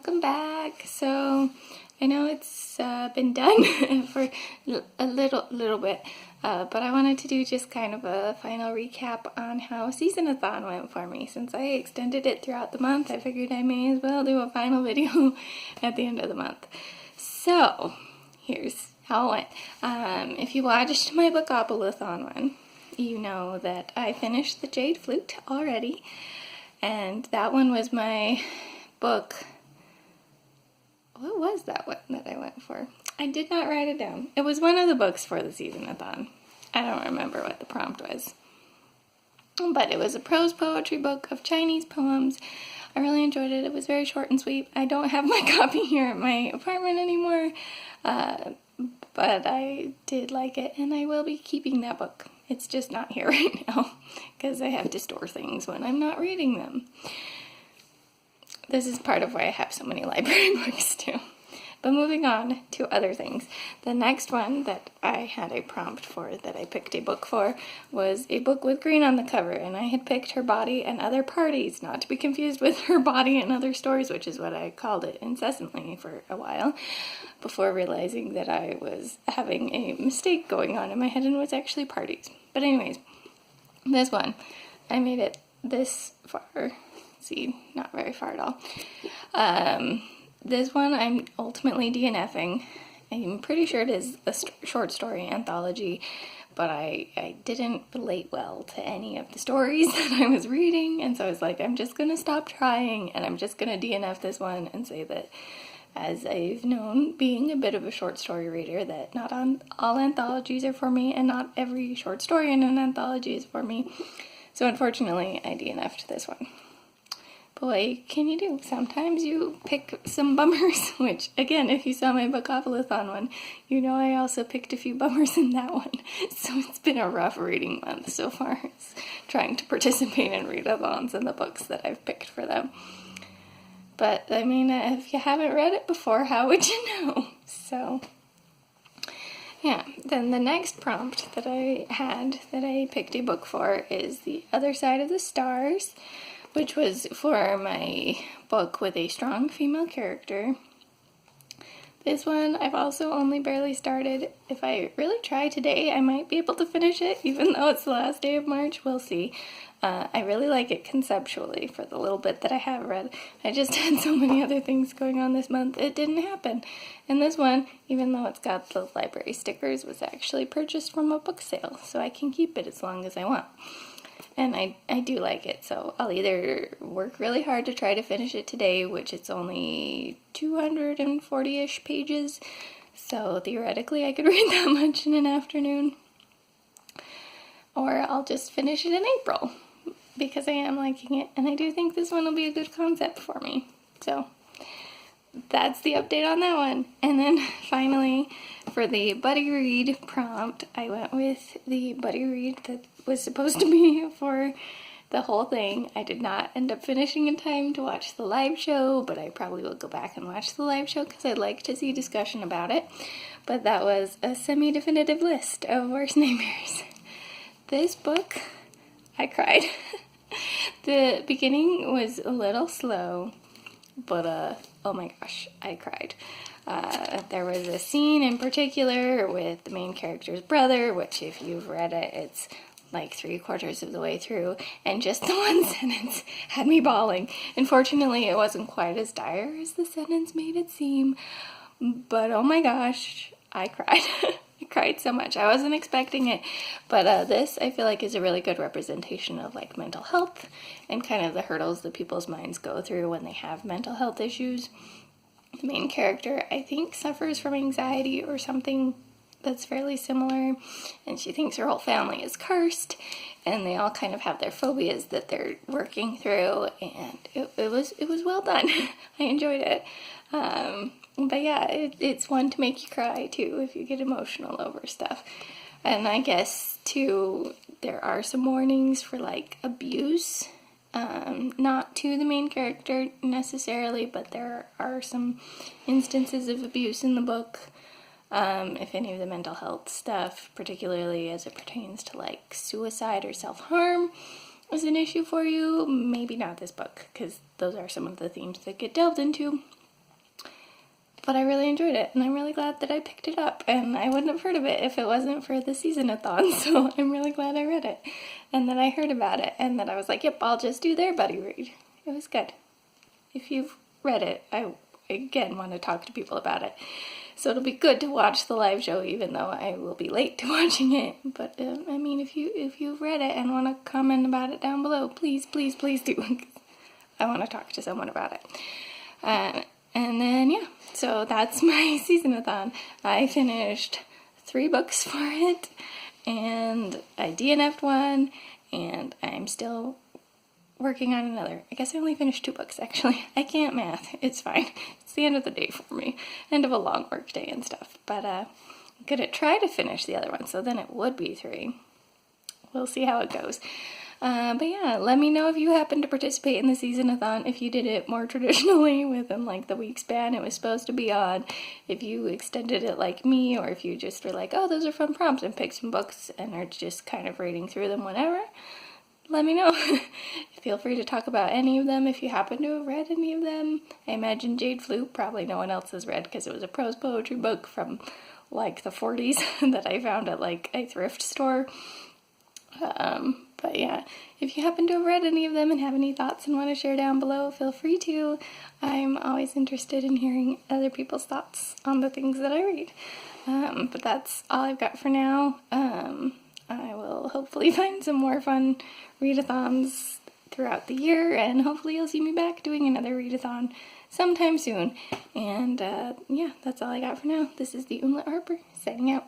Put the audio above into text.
welcome back. So I know it's been done for a little bit, but I wanted to do just kind of a final recap on how Seasonathon went for me. Since I extended it throughout the month, I figured I may as well do a final video at the end of the month. So here's how it went. If you watched my Bookopolython one, you know that I finished the Jade Flute already, and that one was my book. What was that one that I went for? I did not write it down. It was one of the books for the Seasonathon. I don't remember what the prompt was. But it was a prose poetry book of Chinese poems. I really enjoyed it. It was very short and sweet. I don't have my copy here at my apartment anymore, but I did like it, and I will be keeping that book. It's just not here right now because I have to store things when I'm not reading them. This is part of why I have so many library books too. But moving on to other things. The next one that I had a prompt for, that I picked a book for, was a book with green on the cover, and I had picked Her Body and Other Parties, not to be confused with Her Body and Other Stories, which is what I called it incessantly for a while, before realizing that I was having a mistake going on in my head and it was actually Parties. But anyways, this one, I made it this far. See, not very far at all. This one I'm ultimately DNFing. I'm pretty sure it is a short story anthology, but I didn't relate well to any of the stories that I was reading, and so I was like, I'm just going to stop trying, and I'm just going to DNF this one and say that, as I've known, being a bit of a short story reader, that not all anthologies are for me, and not every short story in an anthology is for me. So unfortunately, I DNF'd this one. But what can you do? Sometimes you pick some bummers, which, again, if you saw my Bookopolython one, you know I also picked a few bummers in that one. So it's been a rough reading month so far. It's trying to participate in readathons and the books that I've picked for them. But, I mean, if you haven't read it before, how would you know? So, yeah. Then the next prompt that I had, that I picked a book for, is The Other Side of the Stars, which was for my book with a strong female character. This one I've also only barely started. If I really try today, I might be able to finish it, even though it's the last day of March. We'll see. I really like it conceptually for the little bit that I have read. I just had so many other things going on this month, it didn't happen. And this one, even though it's got the library stickers, was actually purchased from a book sale, so I can keep it as long as I want. And I do like it, so I'll either work really hard to try to finish it today, which it's only 240-ish pages, so theoretically I could read that much in an afternoon, or I'll just finish it in April, because I am liking it, and I do think this one will be a good concept for me. So that's the update on that one. And then finally, for the buddy read prompt, I went with the buddy read that was supposed to be for the whole thing. I did not end up finishing in time to watch the live show, but I probably will go back and watch the live show because I'd like to see discussion about it. But that was A Semi-Definitive List of Worst Nightmares. This book, I cried. The beginning was a little slow, but oh my gosh, I cried. There was a scene in particular with the main character's brother, which if you've read it, it's like 3/4 of the way through, and just the one sentence had me bawling. Unfortunately, it wasn't quite as dire as the sentence made it seem, but oh my gosh, I cried. I cried so much. I wasn't expecting it, but this I feel like is a really good representation of like mental health and kind of the hurdles that people's minds go through when they have mental health issues. The main character, I think, suffers from anxiety or something that's fairly similar, and she thinks her whole family is cursed, and they all kind of have their phobias that they're working through, and it was well done. I enjoyed it. But yeah, it's one to make you cry too if you get emotional over stuff. And I guess too, there are some warnings for like abuse. Not to the main character necessarily, but there are some instances of abuse in the book. If any of the mental health stuff, particularly as it pertains to like suicide or self-harm, is an issue for you, maybe not this book, because those are some of the themes that get delved into. but I really enjoyed it, and I'm really glad that I picked it up, and I wouldn't have heard of it if it wasn't for the Seasonathon, so I'm really glad I read it, and that I heard about it, and that I was like, yep, I'll just do their buddy read. It was good. If you've read it, I again want to talk to people about it. So it'll be good to watch the live show, even though I will be late to watching it. But I mean, if you've read it and want to comment about it down below, please, please, please do. I want to talk to someone about it. And then yeah, so that's my Seasonathon. I finished 3 books for it, and I DNF'd one, and I'm still working on another. I guess I only finished 2 books, actually. I can't math. It's fine. It's the end of the day for me. End of a long work day and stuff. But I'm gonna try to finish the other one, so then it would be 3. We'll see how it goes. But yeah, let me know if you happen to participate in the Seasonathon, if you did it more traditionally within like the week span it was supposed to be on, if you extended it like me, or if you just were like, oh, those are fun prompts, and picked some books and are just kind of reading through them whenever. Let me know. Feel free to talk about any of them if you happen to have read any of them. I imagine Jade Flute probably no one else has read because it was a prose poetry book from like the 40s that I found at like a thrift store. But yeah, if you happen to have read any of them and have any thoughts and want to share down below, feel free to. I'm always interested in hearing other people's thoughts on the things that I read. But that's all I've got for now. I will hopefully find some more fun readathons throughout the year, and hopefully you'll see me back doing another readathon sometime soon. And yeah, that's all I got for now. This is the Umlaut Harper, signing out.